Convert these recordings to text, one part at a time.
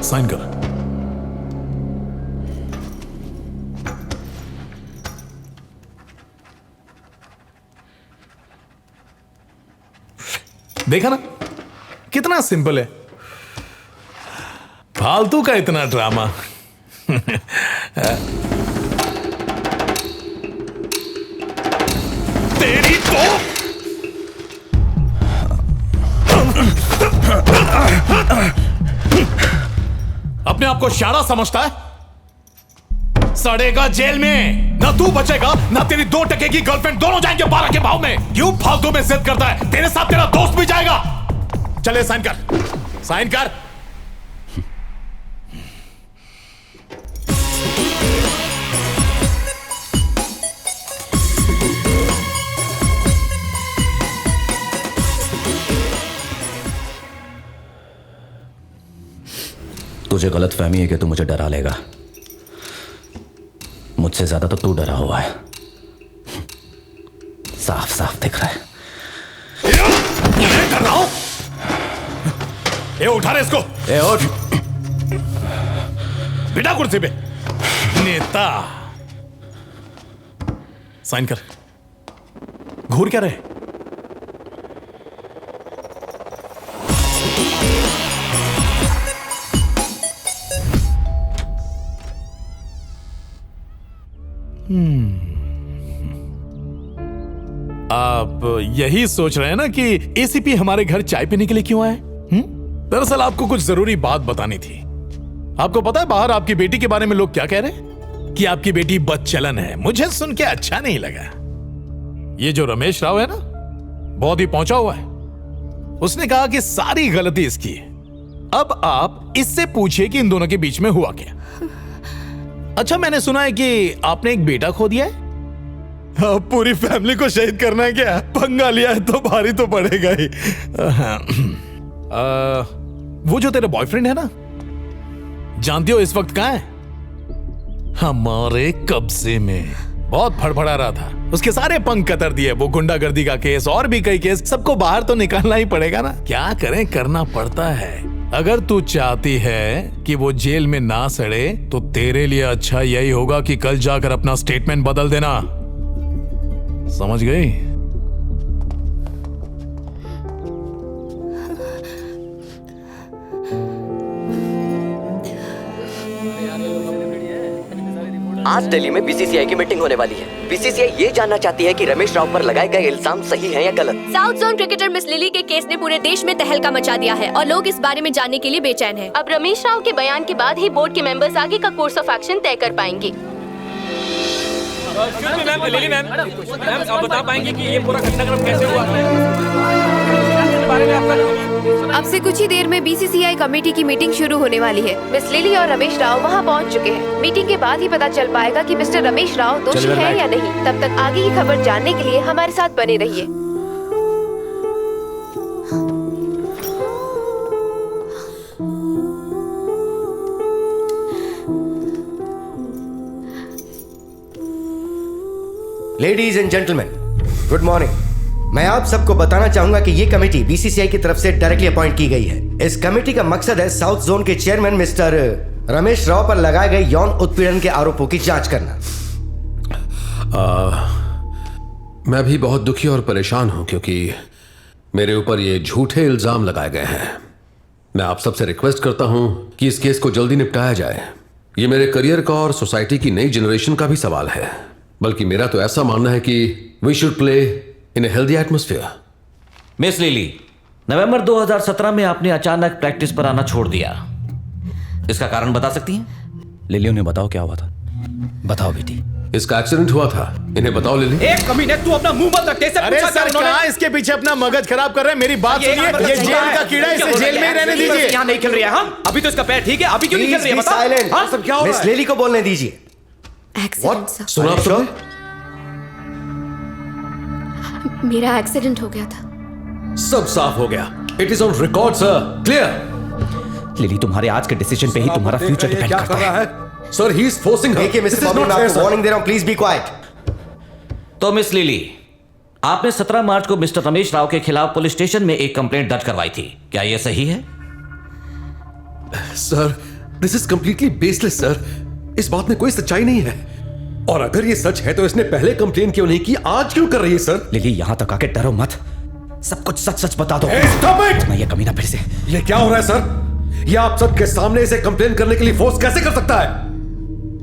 Sign कर। देखा ना कितना सिंपल है, फालतू का इतना ड्रामा। तेरी तो अपने आप को शारा समझता है, सड़ेगा जेल में। ना तू बचेगा ना तेरी 2 टके की गर्लफ्रेंड, दोनों जाएंगे 12 के भाव में। क्यों फालतू में जिद करता है? तेरे साथ तेरा दोस्त भी जाएगा। चले साइन कर, साइन कर। तुझे गलत फहमी है कि तू मुझे डरा लेगा। मुझसे ज्यादा तो तू डरा हुआ है, साफ साफ दिख रहा है। कर रहा हूं। ए उठा रहे इसको। ए उठ। बिठा कुर्सी पे। नेता साइन कर। घूर क्या रहे? आप यही सोच रहे हैं ना कि एसीपी हमारे घर चाय पीने के लिए क्यों आए? दरअसल आपको कुछ जरूरी बात बतानी थी। आपको पता है बाहर आपकी बेटी के बारे में लोग क्या कह रहे हैं? कि आपकी बेटी बदचलन है। मुझे सुन के अच्छा नहीं लगा। ये जो रमेश राव है ना, बहुत ही पहुंचा हुआ है। उसने कहा कि सारी गलती इसकी है। अब आप इससे पूछिए कि इन दोनों के बीच में हुआ क्या। अच्छा, मैंने सुना है कि आपने एक बेटा खो दिया है। पूरी फैमिली को शहीद करना है क्या? पंगा लिया है तो भारी तो पड़ेगा ही। वो जो तेरा बॉयफ्रेंड है ना, जानती हो इस वक्त कहां है? हमारे कब्जे में। बहुत फड़फड़ा रहा था, उसके सारे पंख कतर दिए। वो गुंडागर्दी का केस और भी कई केस, सबको बाहर तो निकालना ही पड़ेगा ना। क्या करें, करना पड़ता है। अगर तू चाहती है कि वो जेल में ना सड़े तो तेरे लिए अच्छा यही होगा कि कल जाकर अपना स्टेटमेंट बदल देना। समझ गई? आज दिल्ली में बीसीसीआई की मीटिंग होने वाली है। बीसीसीआई ये जानना चाहती है कि रमेश राव पर लगाए गए इल्जाम सही हैं या गलत। South zone cricketer miss lily के केस ने पूरे देश में तहलका मचा दिया है और लोग इस बारे में जानने के लिए बेचैन हैं। अब रमेश राव के बयान के बाद ही बोर्ड के मेंबर्स आगे का कोर्स ऑफ एक्शन तय कर पाएंगे। मैम, आप बता पाएंगे कि ये पूरा घटनाक्रम कैसे हुआ? अब से कुछ ही देर में बीसीसीआई कमेटी की मीटिंग शुरू होने वाली है। मिस लिली और रमेश राव वहां पहुंच चुके हैं। मीटिंग के बाद ही पता चल पाएगा कि मिस्टर रमेश राव दोषी है या नहीं। तब तक आगे की खबर जानने के लिए हमारे साथ बने रहिए। Ladies and gentleman, good morning. मैं आप सबको बताना चाहूंगा कि ये कमेटी बीसीसीआई की तरफ से डायरेक्टली अपॉइंट की गई है। इस कमेटी का मकसद है साउथ जोन के चेयरमैन मिस्टर रमेश राव पर लगाए गए यौन उत्पीड़न के आरोपों की जांच करना। मैं भी बहुत दुखी और परेशान हूं क्योंकि मेरे ऊपर ये झूठे इल्जाम लगाए गए हैं। मैं आप सबसे रिक्वेस्ट करता हूं कि इस केस को जल्दी निपटाया जाए। ये मेरे करियर का और सोसाइटी की नई जनरेशन का भी सवाल है। बल्कि मेरा तो ऐसा मानना है कि we should play in a healthy atmosphere. Miss Lily, नवंबर 2017 में आपने अचानक प्रैक्टिस पर आना छोड़ दिया। इसका कारण बता सकती हैं? लिली, उन्हें बताओ क्या हुआ था। बताओ बेटी। इसका एक्सीडेंट हुआ था। इन्हें बताओ लिली। एक कमीने, तू अपना मुंह बंद रख। कैसे अरे सर, कहां इसके पीछे अपना मगज खराब कर रहे हैं? मेरी बात सुनिए। ये जेल का कीड़ा, इसे जेल में ही रहने दीजिए। यहाँ नहीं खेल रही है। हम अभी तो इसका पैर ठीक है, अभी क्यों नहीं खेल रही है? बता। साइलेंट। सब क्या हो रहा है? मिस लिली को बोलने दीजिए। Accident sir. सुना आप सबने? मेरा एक्सीडेंट हो गया था। सब साफ हो गया। It is on record sir. Clear. Lily, तुम्हारे आज के डिसीजन पे ही तुम्हारा फ्यूचर डिपेंड करता है। Sir, he is forcing her. देखिए मिस्टर बॉबी, मैं आपको वार्निंग दे रहा हूं, प्लीज बी क्वाइट। तो मिस लिली, आपने 17 मार्च को मिस्टर रमेश राव के खिलाफ पुलिस स्टेशन में एक कंप्लेंट दर्ज करवाई थी, क्या यह सही है? Sir, this is completely baseless sir. इस बात में कोई सच्चाई नहीं है। और अगर ये सच है तो इसने पहले कंप्लेन क्यों नहीं की, आज क्यों कर रही है सर? लिली, यहां तक आके डरो मत, सब कुछ सच सच बता दो। Stop it! मैं ये कमीना फिर से। ये क्या हो रहा है सर? ये आप सबके सामने इसे कंप्लेन करने के लिए फोर्स कैसे कर सकता है?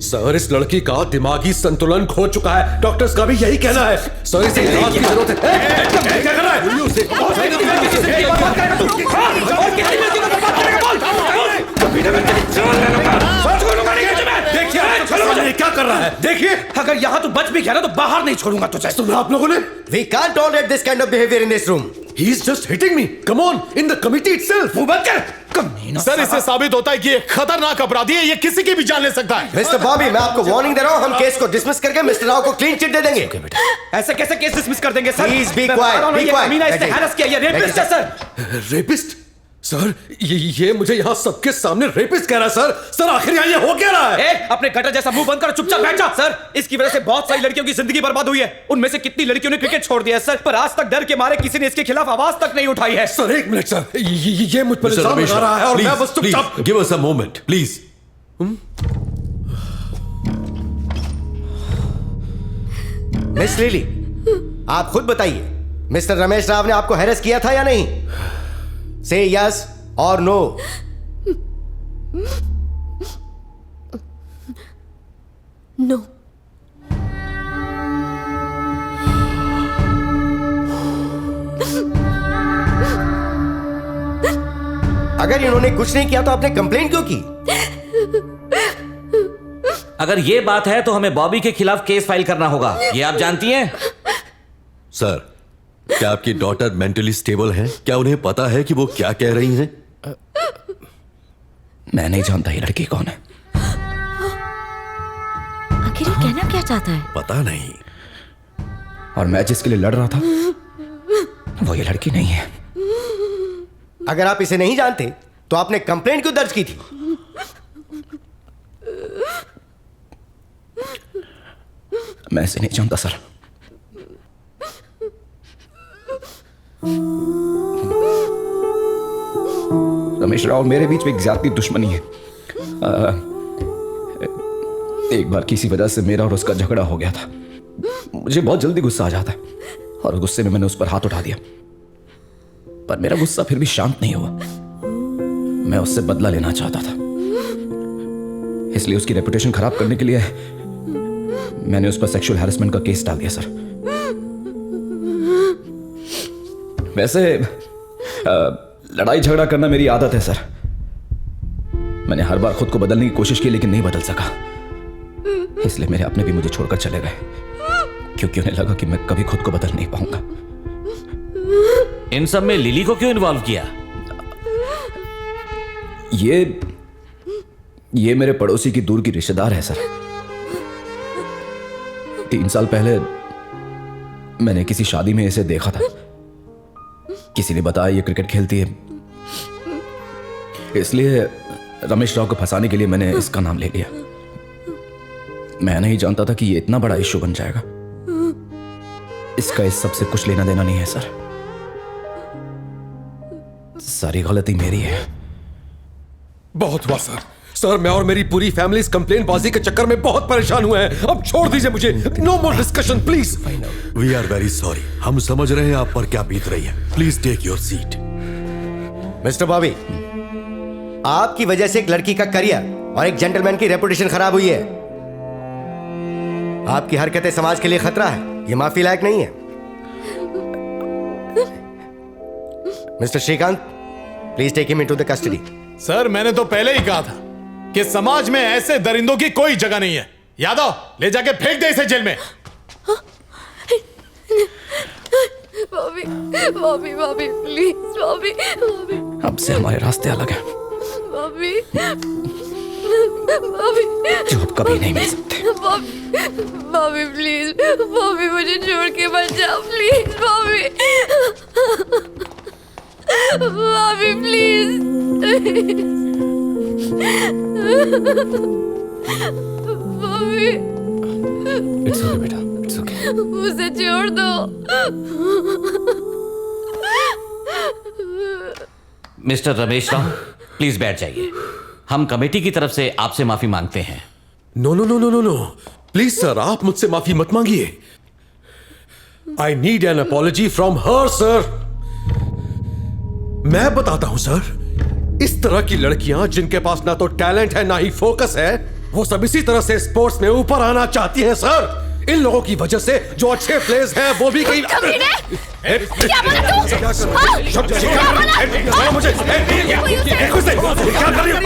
सर, इस लड़की का दिमागी संतुलन खो चुका है, डॉक्टर्स का भी यही कहना है। सर, इसे इलाज की जरूरत है। क्या कर रहा है? देखिए क्या कर रहा है, देखिए। अगर यहां तू बच भी गया ना तो बाहर नहीं छोड़ूंगा तुझे। सुना आप लोगों ने? We can't tolerate this kind of behavior in this room. He is just hitting me. Come on, in the committee itself. मुंह बंद कर। कमीना सर, इससे साबित होता है कि ये खतरनाक अपराधी है, ये किसी की भी जान ले सकता है। मिस्टर बॉबी, मैं आपको वार्निंग दे रहा हूँ, हम केस को डिसमिस करके मिस्टर राव को क्लीन चिट दे देंगे। ऐसे कैसे केस डिसमिस कर देंगे sir? Please be quiet, be quiet. कमीना इसने हैरेस किया, ये रेपिस्ट है सर। रेपिस्ट? सर, ये मुझे यहाँ सबके सामने रेपिस्ट कह रहा है सर। सर, आखिर यहाँ ये हो क्या रहा है? अपने गटर जैसा मुंह बंद कर चुपचाप बैठ जा। सर, इसकी वजह से बहुत सारी लड़कियों की जिंदगी बर्बाद हुई है। उनमें से कितनी लड़कियों ने क्रिकेट छोड़ दिया है सर, पर आज तक डर के मारे किसी ने इसके खिलाफ आवाज तक नहीं उठाई है। सर, एक मिनट सर, ये मुझ पर इल्जाम लगा रहा है और मैं बस चुपचाप। Give us a moment please. Miss lily, आप खुद बताइए, मिस्टर रमेश राव ने आपको हैरेस किया था या नहीं? से यस और नो। नो। अगर इन्होंने कुछ नहीं किया तो आपने कंप्लेन क्यों की? अगर ये बात है तो हमें बॉबी के खिलाफ केस फाइल करना होगा, ये आप जानती हैं। सर, क्या आपकी डॉटर मेंटली स्टेबल है? क्या उन्हें पता है कि वो क्या कह रही हैं? मैं नहीं जानता ये लड़की कौन है। आखिर ये कहना क्या चाहता है? पता नहीं। और मैं जिसके लिए लड़ रहा था वो ये लड़की नहीं है। अगर आप इसे नहीं जानते तो आपने कंप्लेंट क्यों दर्ज की थी? मैं इसे नहीं जानता सर। रमेश राव और मेरे बीच में एक ज्यादा दुश्मनी है। एक बार किसी वजह से मेरा और उसका झगड़ा हो गया था। मुझे बहुत जल्दी गुस्सा आ जाता है और गुस्से में मैंने उस पर हाथ उठा दिया, पर मेरा गुस्सा फिर भी शांत नहीं हुआ। मैं उससे बदला लेना चाहता था, इसलिए उसकी रेपुटेशन खराब करने के लिए मैंने उस पर सेक्सुअल हैरेसमेंट का केस डाल दिया सर। वैसे लड़ाई झगड़ा करना मेरी आदत है सर। मैंने हर बार खुद को बदलने की कोशिश की लेकिन नहीं बदल सका, इसलिए मेरे अपने भी मुझे छोड़कर चले गए, क्योंकि उन्हें लगा कि मैं कभी खुद को बदल नहीं पाऊंगा। इन सब में लिली को क्यों इन्वॉल्व किया? ये मेरे पड़ोसी की दूर की रिश्तेदार है सर। 3 साल पहले मैंने किसी शादी में इसे देखा था। किसी ने बताया ये क्रिकेट खेलती है, इसलिए रमेश राव को फंसाने के लिए मैंने इसका नाम ले लिया। मैं नहीं जानता था कि ये इतना बड़ा इश्यू बन जाएगा। इसका इस सब से कुछ लेना देना नहीं है सर। सारी गलती मेरी है। बहुत हुआ सर। सर, मैं और मेरी पूरी फैमिली इस कंप्लेन बाजी के चक्कर में बहुत परेशान हुए हैं। अब छोड़ दीजिए मुझे। No more discussion please. We are very sorry. हम समझ रहे हैं आप पर क्या बीत रही है। Please take your seat. Mister Bobby, आपकी वजह से एक लड़की का करियर और एक जेंटलमैन की रेपुटेशन खराब हुई है। आपकी हरकतें समाज के लिए खतरा है, ये माफी लायक नहीं है। Mister Srikanth, please take him into the custody. Sir, मैंने तो पहले ही कहा था कि समाज में ऐसे दरिंदों की कोई जगह नहीं है। यादव, ले जाके फेंक दे इसे जेल में। बॉबी, बॉबी, बॉबी, प्लीज, बॉबी, बॉबी, अब से हमारे रास्ते अलग हैं। बॉबी, बॉबी, जो अब कभी नहीं मिल सकते। बॉबी, बॉबी, प्लीज, बॉबी, मुझे छोड़ के मत जाओ, please, Bobby, Bobby, please, Bobby. It's okay बेटा, इट्स ओके। मुझे छोड़ दो। मिस्टर रमेश राव, प्लीज बैठ जाइए। हम कमेटी की तरफ से आपसे माफी मांगते हैं। No no no no no no, please sir, आप मुझसे माफी मत मांगिए। I need an apology from her sir. मैं बताता हूं सर, इस तरह की लड़कियां जिनके पास ना तो टैलेंट है ना ही फोकस है, वो सब इसी तरह से स्पोर्ट्स में ऊपर आना चाहती हैं सर। इन लोगों की वजह से जो अच्छे प्लेयर्स हैं वो भी कहीं क्या बोला तू? मुझे क्या कर रही हो?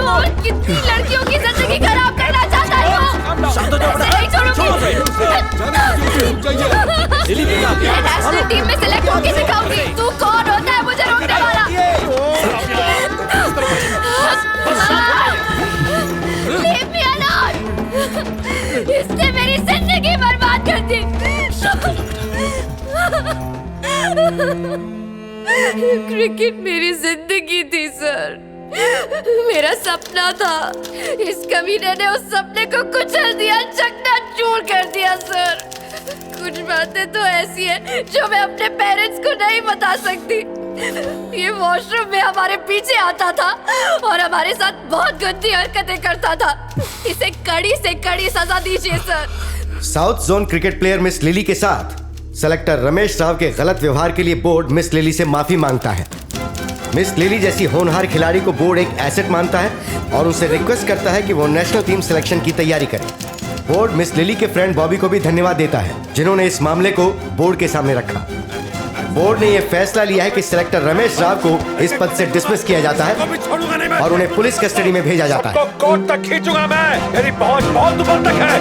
और कितनी लड़कियों की जिंदगी खराब करना चाहता है तू? नहीं छोड़ूंगी। मैं नेशनल टीम में सिलेक्ट होके दिखाऊंगी तू कौन होता है मुझे रोकने वाला। Leave me alone! इसने मेरी जिंदगी बर्बाद कर दी। क्रिकेट मेरी जिंदगी थी सर, मेरा सपना था। इस कमीने ने उस सपने को कुचल दिया, चकनाचूर कर दिया सर। कुछ बातें तो ऐसी हैं जो मैं अपने पेरेंट्स को नहीं बता सकती। ये वॉशरूम में हमारे पीछे आता था और हमारे साथ बहुत गंदी हरकतें करता था। इसे कड़ी से कड़ी सजा दीजिए sir. South zone cricket player miss lily के साथ सेलेक्टर रमेश राव के गलत व्यवहार के लिए बोर्ड मिस लिली से माफी मांगता है। मिस लिली जैसी होनहार खिलाड़ी को बोर्ड एक एसेट मानता है और उनसे रिक्वेस्ट करता है कि वो नेशनल टीम सिलेक्शन की तैयारी करे। बोर्ड मिस लिली के फ्रेंड बॉबी को भी धन्यवाद देता है जिन्होंने इस मामले को बोर्ड के सामने रखा। बोर्ड ने यह फैसला लिया है कि सेलेक्टर रमेश राव को इस पद से डिसमिस किया जाता है और उन्हें पुलिस कस्टडी में भेजा जाता है। कोर्ट तक खींचूंगा मैं, मेरी पहुंच बहुत ऊपर तक है।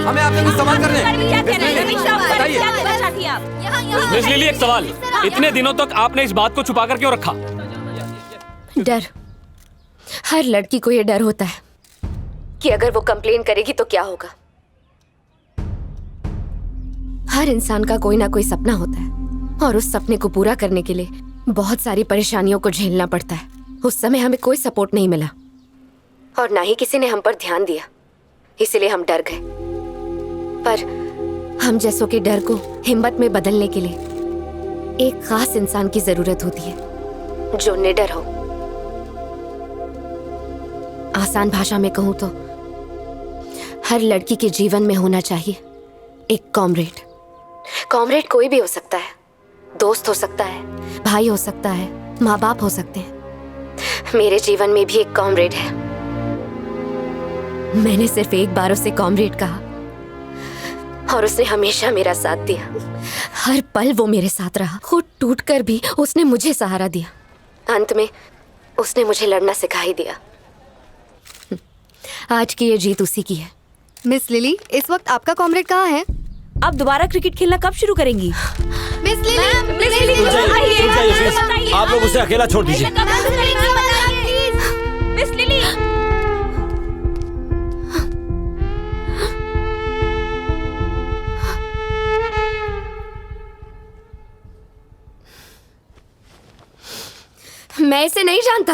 हमें आपसे कुछ सवाल करने हैं। मिस लिली, एक सवाल, इतने दिनों तक आपने इस बात को छुपा कर क्यों रखा? डर, हर लड़की को ये डर होता है कि अगर वो कंप्लेन करेगी तो क्या होगा। हर इंसान का कोई ना कोई सपना होता है और उस सपने को पूरा करने के लिए बहुत सारी परेशानियों को झेलना पड़ता है। उस समय हमें कोई सपोर्ट नहीं मिला और ना ही किसी ने हम पर ध्यान दिया, इसलिए हम डर गए। पर हम जैसों के डर को हिम्मत में बदलने के लिए एक खास इंसान की जरूरत होती है जो निडर हो। आसान भाषा में कहूं तो हर लड़की के जीवन में होना चाहिए एक कॉमरेड। कॉमरेड कोई भी हो सकता है, दोस्त हो सकता है, भाई हो सकता है, माँ बाप हो सकते हैं। मेरे जीवन में भी एक कॉमरेड है। मैंने सिर्फ एक बार उसे कॉमरेड कहा और उसने हमेशा मेरा साथ दिया। हर पल वो मेरे साथ रहा। खुद टूटकर भी उसने मुझे सहारा दिया। अंत में उसने मुझे लड़ना सिखा ही दिया। आज की ये जीत उसी की है। मिस लिली, इस वक्त आपका कॉमरेड कहाँ है? आप दोबारा क्रिकेट खेलना कब शुरू करेंगी? मिस लिली, आप लोग उसे अकेला छोड़ दीजिए। मिस लिली, मैं इसे नहीं जानता।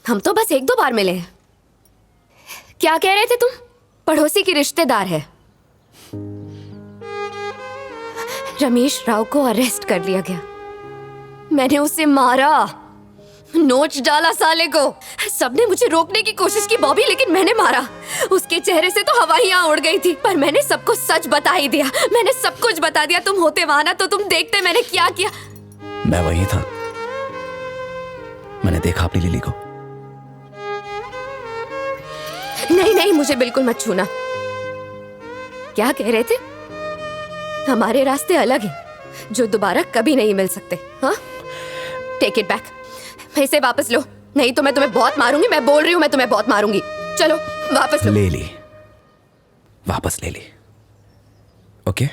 हम तो बस एक दो बार मिले हैं। क्या कह रहे थे तुम? पड़ोसी की रिश्तेदार है। रमेश राव को अरेस्ट कर लिया गया। मैंने उसे मारा, नोच डाला साले को। सबने मुझे रोकने की कोशिश की बॉबी, लेकिन मैंने मारा। उसके चेहरे से तो हवाइयां उड़ गई थी, पर मैंने सबको सच बता ही दिया। मैंने सब कुछ बता दिया। तुम होते वहां ना तो तुम देखते मैंने क्या किया। मैं वही था। मैंने देखा अपनी लिली को। नहीं नहीं, मुझे बिल्कुल मत छूना। क्या कह रहे थे? हमारे रास्ते अलग हैं जो दोबारा कभी नहीं मिल सकते। हाँ, टेक इट बैक। इसे वापस लो, नहीं तो मैं तुम्हें बहुत मारूंगी। मैं बोल रही हूँ, मैं तुम्हें बहुत मारूंगी। चलो वापस लो। ले ली, वापस ले ली। ओके